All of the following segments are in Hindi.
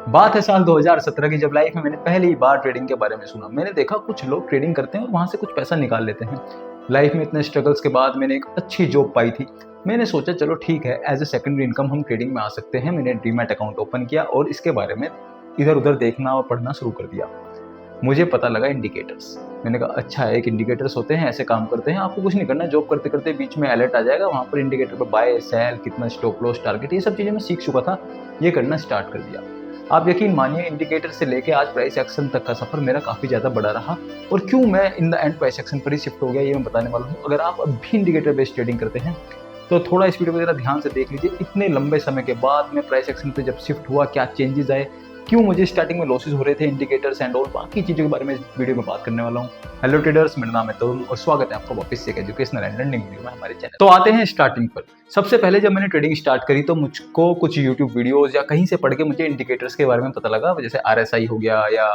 बात है साल 2017 की, जब लाइफ में मैंने पहली बार ट्रेडिंग के बारे में सुना। मैंने देखा कुछ लोग ट्रेडिंग करते हैं और वहाँ से कुछ पैसा निकाल लेते हैं। लाइफ में इतने स्ट्रगल्स के बाद मैंने एक अच्छी जॉब पाई थी। मैंने सोचा चलो ठीक है, एज ए सेकेंडरी इनकम हम ट्रेडिंग में आ सकते हैं। मैंने डीमैट अकाउंट ओपन किया और इसके बारे में इधर उधर देखना और पढ़ना शुरू कर दिया। मुझे पता लगा इंडिकेटर्स। मैंने कहा अच्छा है, एक इंडिकेटर्स होते हैं, ऐसे काम करते हैं। आपको कुछ नहीं करना, जॉब करते करते बीच में अलर्ट आ जाएगा, वहाँ पर इंडिकेटर पर बाय सेल, कितना स्टॉप लॉस, टारगेट, ये सब चीज़ें मैं सीख चुका था। ये करना स्टार्ट कर दिया। आप यकीन मानिए, इंडिकेटर से लेके आज प्राइस एक्शन तक का सफर मेरा काफ़ी ज़्यादा बड़ा रहा। और क्यों मैं in the end price action पर ही शिफ्ट हो गया, ये मैं बताने वाला हूँ। अगर आप अब भी इंडिकेटर बेस्ड ट्रेडिंग करते हैं तो थोड़ा इस वीडियो को जरा ध्यान से देख लीजिए। इतने लंबे समय के बाद मैं प्राइस एक्शन पे जब शिफ्ट हुआ, क्या चेंजेस आए, क्यों मुझे स्टार्टिंग में लॉसेस हो रहे थे इंडिकेटर्स एंड ऑल, बाकी चीज़ों के बारे में इस वीडियो में बात करने वाला हूँ। हेलो ट्रेडर्स, मेरा नाम है तरुण और स्वागत है आपका वापस से एक एजुकेशनल एंड लर्निंग वीडियो में हमारे चैनल। तो आते हैं स्टार्टिंग पर। सबसे पहले जब मैंने ट्रेडिंग स्टार्ट करी तो मुझको कुछ यूट्यूब वीडियोस या कहीं से पढ़ के मुझे इंडिकेटर्स के बारे में पता लगा, जैसे RSI हो गया या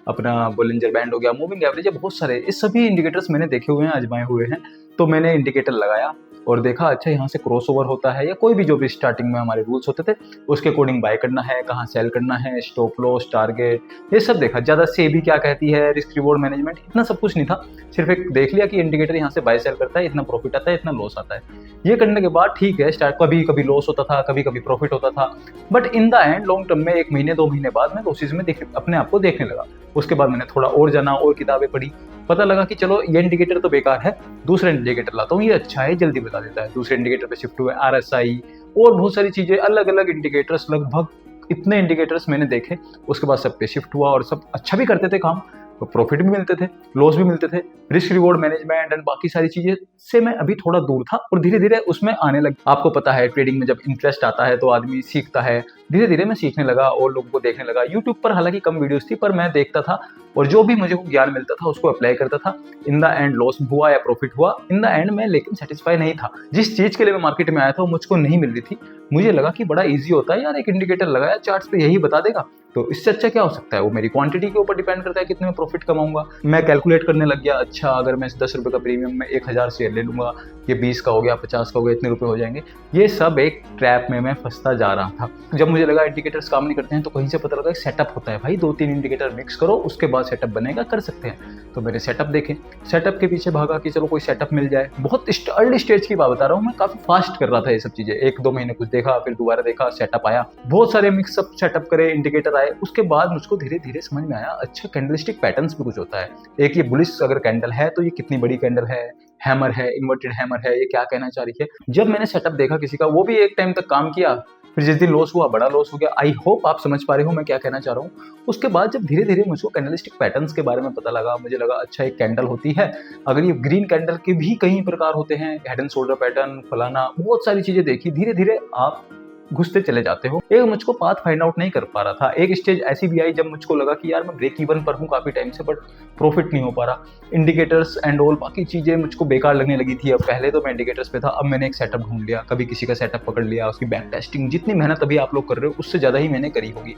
अपना बोलिंजर बैंड हो गया, मूविंग एवरेज, बहुत सारे इस सभी इंडिकेटर्स मैंने देखे हुए हैं, आजमाए हुए हैं। तो मैंने इंडिकेटर लगाया और देखा अच्छा यहाँ से क्रॉसओवर होता है, या कोई भी जो भी स्टार्टिंग में हमारे रूल्स होते थे उसके अकॉर्डिंग बाय करना है, कहाँ सेल करना है, स्टॉप लॉस, टारगेट, ये सब देखा। ज़्यादा सेबी क्या कहती है, रिस्क रिवॉर्ड मैनेजमेंट, इतना सब कुछ नहीं था। सिर्फ एक देख लिया कि इंडिकेटर यहाँ से बाय सेल करता है, इतना प्रॉफिट आता है, इतना लॉस आता है। ये करने के बाद ठीक है, स्टार्ट कभी कभी लॉस होता था, कभी कभी प्रॉफिट होता था, but in the end long term में 1 महीने 2 महीने बाद मैं लॉसेज में अपने आप को देखने लगा। उसके बाद मैंने थोड़ा और जाना और किताबें पढ़ी, पता लगा कि चलो ये इंडिकेटर तो बेकार है, दूसरा इंडिकेटर लाता हूँ, ये अच्छा है, जल्दी बता देता है। दूसरे इंडिकेटर पे शिफ्ट हुए, RSI और बहुत सारी चीज़ें, अलग अलग इंडिकेटर्स, लगभग इतने इंडिकेटर्स मैंने देखे। उसके बाद सब पे शिफ्ट हुआ और सब अच्छा भी करते थे काम, तो प्रॉफिट भी मिलते थे, लॉस भी मिलते थे। रिस्क रिवॉर्ड मैनेजमेंट एंड बाकी सारी चीज़ें से मैं अभी थोड़ा दूर था और धीरे धीरे उसमें आने लग। आपको पता है ट्रेडिंग में जब इंटरेस्ट आता है तो आदमी सीखता है। धीरे धीरे मैं सीखने लगा और लोगों को देखने लगा। यूट्यूब पर हालांकि कम वीडियोस थी, पर मैं देखता था और जो भी मुझे ज्ञान मिलता था उसको अप्लाई करता था। इन द एंड लॉस हुआ या प्रॉफिट हुआ, इन द एंड मैं लेकिन सेटिस्फाई नहीं था। जिस चीज़ के लिए मैं मार्केट में आया था वो मुझको नहीं मिल रही थी। मुझे लगा कि बड़ा ईजी होता है यार, एक इंडिकेटर लगाया चार्ट्स पे, यही बता देगा, तो इससे अच्छा क्या हो सकता है। वो मेरी क्वांटिटी के ऊपर डिपेंड करता है कितने में प्रॉफिट कमाऊंगा। मैं कैलकुलेट करने लग गया, अच्छा अगर मैं 10 रुपये का प्रीमियम में 1000 शेयर ले लूंगा, ये 20 का हो गया, 50 का हो गया, इतने रुपए हो जाएंगे। ये सब एक ट्रैप में मैं फंसता जा रहा था। जब मुझे लगा इंडिकेटर्स काम नहीं करते हैं तो कहीं से पता लगा एक सेटअप होता है भाई, 2-3 इंडिकेटर मिक्स करो उसके बाद सेटअप बनेगा, कर सकते हैं। तो मैंने सेटअप देखे, सेटअप के पीछे भागा कि चलो कोई सेटअप मिल जाए। बहुत अर्ली स्टेज की बात बता रहा हूँ, मैं काफी फास्ट कर रहा था ये सब चीजें। 1-2 महीने कुछ देखा, फिर दोबारा देखा, सेटअप आया, बहुत सारे मिक्सअप सेटअप करे, इंडिकेटर आए। उसके बाद मुझको धीरे धीरे समझ में आया अच्छा कैंडलस्टिक पैटर्न्स भी कुछ होता है। एक ये बुलिश अगर कैंडल है तो ये कितनी बड़ी कैंडल है, हैमर है, इन्वर्टेड हैमर है, ये क्या कहना चाह रही है। जब मैंने सेटअप देखा किसी का, वो भी एक टाइम तक काम किया, फिर जिस दिन लॉस हुआ बड़ा लॉस हो गया। आई होप आप समझ पा रहे हो मैं क्या कहना चाह रहा हूँ। उसके बाद जब धीरे धीरे मुझको कैंडलस्टिक पैटर्न्स के बारे में पता लगा, मुझे लगा अच्छा एक कैंडल होती है, अगर ये ग्रीन कैंडल के भी कई प्रकार होते हैं, हेड एंड शोल्डर पैटर्न, फलाना, बहुत सारी चीजें देखी। धीरे धीरे आप घुसते चले जाते हो। एक मुझको पाथ फाइंड आउट नहीं कर पा रहा था। एक स्टेज ऐसी भी आई जब मुझको लगा कि यार मैं ब्रेक इवन पर हूँ काफी टाइम से, बट प्रॉफिट नहीं हो पा रहा। इंडिकेटर्स एंड ऑल बाकी चीजें मुझको बेकार लगने लगी थी। अब पहले तो मैं इंडिकेटर्स पे था, अब मैंने एक सेटअप ढूंढ लिया, कभी किसी का सेटअप पकड़ लिया, उसकी बैक टेस्टिंग, जितनी मेहनत अभी आप लोग कर रहे हो उससे ज्यादा ही मैंने करी होगी।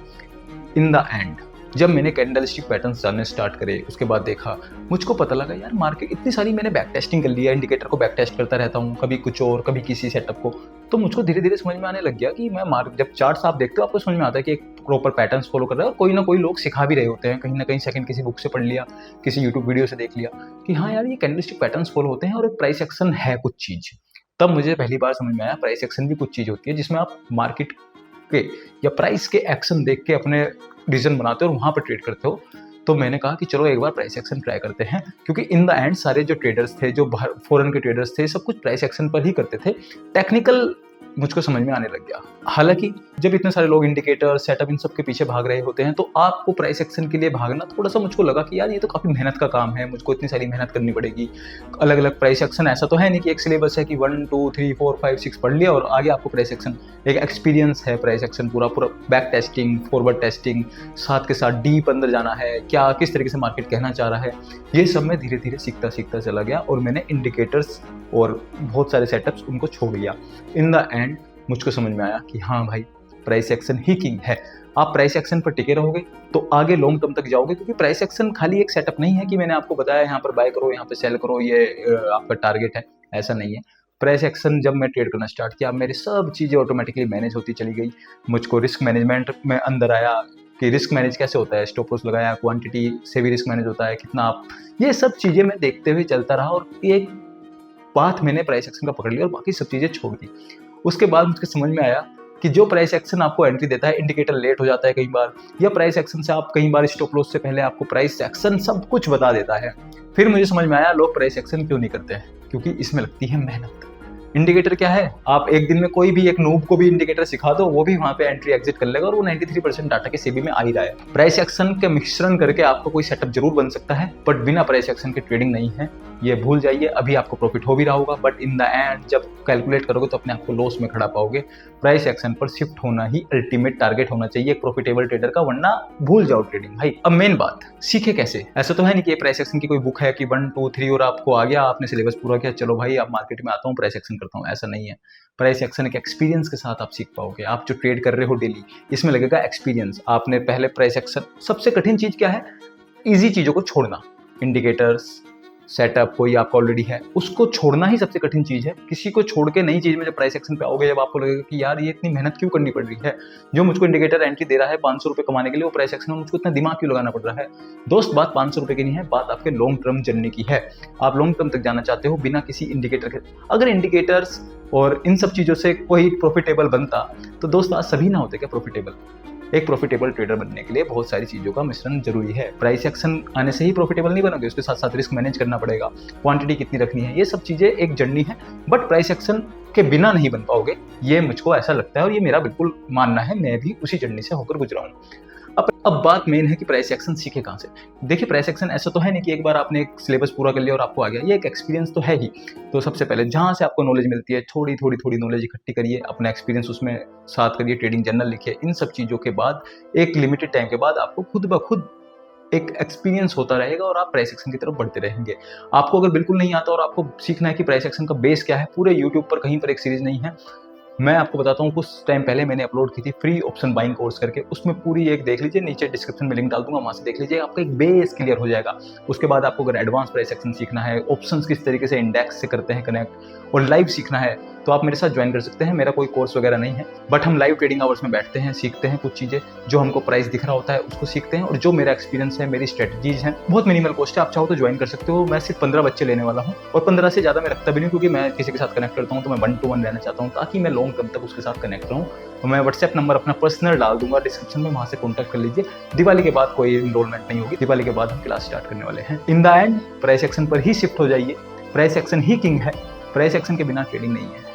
इन द एंड जब मैंने कैंडलस्टिक पैटर्न्स जानने स्टार्ट करे, उसके बाद देखा, मुझको पता लगा यार मार्केट इतनी सारी, मैंने बैक टेस्टिंग कर लिया, इंडिकेटर को बैक टेस्ट करता रहता हूँ, कभी कुछ और कभी किसी सेटअप को। तो मुझको धीरे धीरे समझ में आने लग गया कि मैं जब चार्ट्स आप देखते हो आपको समझ में आता है कि एक प्रॉपर पैटर्न्स फॉलो कर रहा है, और कोई ना कोई लोग सिखा भी रहे होते हैं, कहीं ना कहीं सेकंड किसी बुक से पढ़ लिया, किसी यूट्यूब वीडियो से देख लिया कि हाँ यार ये कैंडलस्टिक पैटर्न्स फॉलो होते हैं और एक प्राइस एक्शन है कुछ चीज। तब मुझे पहली बार समझ में आया प्राइस एक्शन भी कुछ चीज होती है, जिसमें आप मार्केट के या प्राइस के एक्शन देख के अपने डिसीजन बनाते हो और वहाँ पर ट्रेड करते हो। तो मैंने कहा कि चलो एक बार प्राइस एक्शन ट्राई करते हैं, क्योंकि इन द एंड सारे जो ट्रेडर्स थे, जो फॉरेन के ट्रेडर्स थे, सब कुछ प्राइस एक्शन पर ही करते थे। टेक्निकल मुझको समझ में आने लग गया। हालांकि जब इतने सारे लोग इंडिकेटर, सेटअप, इन सब के पीछे भाग रहे होते हैं तो आपको प्राइस एक्शन के लिए भागना थोड़ा सा मुझको लगा कि यार ये तो काफ़ी मेहनत का काम है, मुझको इतनी सारी मेहनत करनी पड़ेगी। अलग अलग प्राइस एक्शन, ऐसा तो है नहीं कि एक सिलेबस है कि 1 2 3 4 5 6 पढ़ लिया और आगे आपको प्राइस एक्शन। एक एक्सपीरियंस है प्राइस एक्शन, पूरा पूरा बैक टेस्टिंग, फॉरवर्ड टेस्टिंग, साथ के साथ डीप अंदर जाना है, क्या किस तरीके से मार्केट कहना चाह रहा है, ये सब मैं धीरे धीरे सीखता सीखता चला गया और मैंने इंडिकेटर्स और बहुत सारे सेटअप्स उनको छोड़ दिया। इन द एंड मुझको समझ में आया कि हाँ भाई प्राइस एक्शन ही किंग है। आप प्राइस एक्शन पर टिके रहोगे तो आगे लॉन्ग टर्म तक जाओगे, क्योंकि प्राइस एक्शन खाली एक सेटअप नहीं है कि मैंने आपको बताया यहाँ पर बाय करो, यहाँ पे सेल करो, ये आपका टारगेट है, ऐसा नहीं है। प्राइस एक्शन जब मैं ट्रेड करना स्टार्ट किया, मेरी सब चीज़ें ऑटोमेटिकली मैनेज होती चली गई। मुझको रिस्क मैनेजमेंट में अंदर आया, कि रिस्क मैनेज कैसे होता है, स्टॉप लॉस लगाया, क्वांटिटी से भी रिस्क मैनेज होता है कितना आप, ये सब चीज़ें मैं देखते हुए चलता रहा और एक बात मैंने प्राइस एक्शन का पकड़ लिया और बाकी सब चीज़ें छोड़ दी। उसके बाद मुझे समझ में आया कि जो प्राइस एक्शन आपको एंट्री देता है, इंडिकेटर लेट हो जाता है कई बार, या प्राइस एक्शन से आप कई बार स्टॉप लॉस से पहले आपको प्राइस एक्शन सब कुछ बता देता है। फिर मुझे समझ में आया लोग प्राइस एक्शन क्यों नहीं करते हैं, क्योंकि इसमें लगती है मेहनत। इंडिकेटर क्या है, आप एक दिन में कोई भी एक नूब को भी इंडिकेटर सिखा दो, वो भी वहां पे एंट्री एग्जिट कर लेगा और वो 93% डाटा के सीबी में आ ही रहा है। प्राइस एक्शन के मिश्रण करके आपको कोई सेटअप जरूर बन सकता है, बट बिना प्राइस एक्शन के ट्रेडिंग नहीं है, ये भूल जाइए। अभी आपको प्रॉफिट हो भी रहा होगा, बट इन द एंड जब कैलकुलेट करोगे तो अपने आप को लॉस में खड़ा पाओगे। प्राइस एक्शन पर शिफ्ट होना ही अल्टीमेट टारगेट होना चाहिए एक प्रॉफिटेबल ट्रेडर का, वरना भूल जाओ ट्रेडिंग भाई। अब मेन बात, सीखे कैसे? ऐसा तो है नहीं कि प्राइस एक्शन की कोई बुक है कि 1 2 3 और आपको आ गया, आपने सिलेबस पूरा किया, चलो भाई अब मार्केट में आता हूँ प्राइस एक्शन करता हूँ, ऐसा नहीं है। प्राइस एक्शन एक एक्सपीरियंस के साथ आप सीख पाओगे। आप जो ट्रेड कर रहे हो डेली, इसमें लगेगा एक्सपीरियंस। आपने पहले प्राइस एक्शन, सबसे कठिन चीज क्या है? इजी चीजों को छोड़ना। इंडिकेटर्स, सेटअप कोई आपका ऑलरेडी है, उसको छोड़ना ही सबसे कठिन चीज है। किसी को छोड़ के नई चीज में जब प्राइस एक्शन पे आओगे, जब आपको लगेगा कि यार ये इतनी मेहनत क्यों करनी पड़ रही है, जो मुझको इंडिकेटर एंट्री दे रहा है 500 रुपए कमाने के लिए, वो प्राइस एक्शन में मुझको इतना दिमाग क्यों लगाना पड़ रहा है? दोस्त, बात 500 रुपए की नहीं है, बात आपके लॉन्ग टर्म जर्नी की है। आप लॉन्ग टर्म तक जाना चाहते हो बिना किसी इंडिकेटर के। अगर इंडिकेटर्स और इन सब चीजों से कोई प्रॉफिटेबल बनता तो दोस्त आज सभी ना होते क्या प्रॉफिटेबल? एक प्रॉफिटेबल ट्रेडर बनने के लिए बहुत सारी चीज़ों का मिश्रण जरूरी है। प्राइस एक्शन आने से ही प्रॉफिटेबल नहीं बनोगे, उसके साथ साथ रिस्क मैनेज करना पड़ेगा, क्वांटिटी कितनी रखनी है, ये सब चीज़ें एक जर्नी है। बट प्राइस एक्शन के बिना नहीं बन पाओगे, ये मुझको ऐसा लगता है और ये मेरा बिल्कुल मानना है। मैं भी उसी जर्नी से होकर गुजरा हूँ। अब बात मेन है कि प्राइस एक्शन सीखे कहाँ से। देखिए, प्राइस एक्शन ऐसा तो है नहीं कि एक बार आपने एक सिलेबस पूरा कर लिया और आपको आ गया, ये एक एक्सपीरियंस तो है ही। तो सबसे पहले जहाँ से आपको नॉलेज मिलती है, थोड़ी थोड़ी नॉलेज इकट्ठी करिए, अपना एक्सपीरियंस उसमें साथ करिए, ट्रेडिंग जर्नल लिखिए। इन सब चीज़ों के बाद एक लिमिटेड टाइम के बाद आपको खुद ब खुद एक एक्सपीरियंस होता रहेगा और आप प्राइस एक्शन की तरफ बढ़ते रहेंगे। आपको अगर बिल्कुल नहीं आता और आपको सीखना है कि प्राइस एक्शन का बेस क्या है, पूरे यूट्यूब पर कहीं पर एक सीरीज नहीं है। मैं आपको बताता हूँ, कुछ टाइम पहले मैंने अपलोड की थी फ्री ऑप्शन बाइंग कोर्स करके, उसमें पूरी एक देख लीजिए, नीचे डिस्क्रिप्शन में लिंक डाल दूंगा, वहाँ से देख लीजिए, आपका एक बेस क्लियर हो जाएगा। उसके बाद आपको अगर एडवांस प्राइस एक्शन सीखना है, ऑप्शंस किस तरीके से इंडेक्स से करते हैं कनेक्ट, और लाइव सीखना है, तो आप मेरे साथ ज्वाइन कर सकते हैं। मेरा कोई कोर्स वगैरह नहीं है, बट हम लाइव ट्रेडिंग आवर्स में बैठते हैं, सीखते हैं कुछ चीज़ें, जो हमको प्राइस दिख रहा होता है उसको सीखते हैं, और जो मेरा एक्सपीरियंस है, मेरी स्ट्रेटजीज हैं, बहुत मिनिमल कॉस्ट है, आप चाहो तो ज्वाइन कर सकते हो। मैं सिर्फ 15 बच्चे लेने वाला हूँ, और 15 से ज़्यादा मैं रखता भी नहीं, क्योंकि मैं किसी के साथ कनेक्ट करता हूँ तो मैं 1 to 1 रहना चाहता हूँ, ताकि मैं लॉन्ग टर्म तक उसके साथ कनेक्ट रहूँ। तो मैं व्हाट्सएप नंबर अपना पर्सनल डाल दूंगा डिस्क्रिप्शन में, वहाँ से कॉन्टैक्ट कर लीजिए। दिवाली के बाद कोई इनरोलमेंट नहीं होगी, दिवाली के बाद हम क्लास स्टार्ट करने वाले हैं। In the end price action पर ही शिफ्ट हो जाइए, प्राइस एक्शन ही किंग है, प्राइस एक्शन के बिना ट्रेडिंग नहीं है।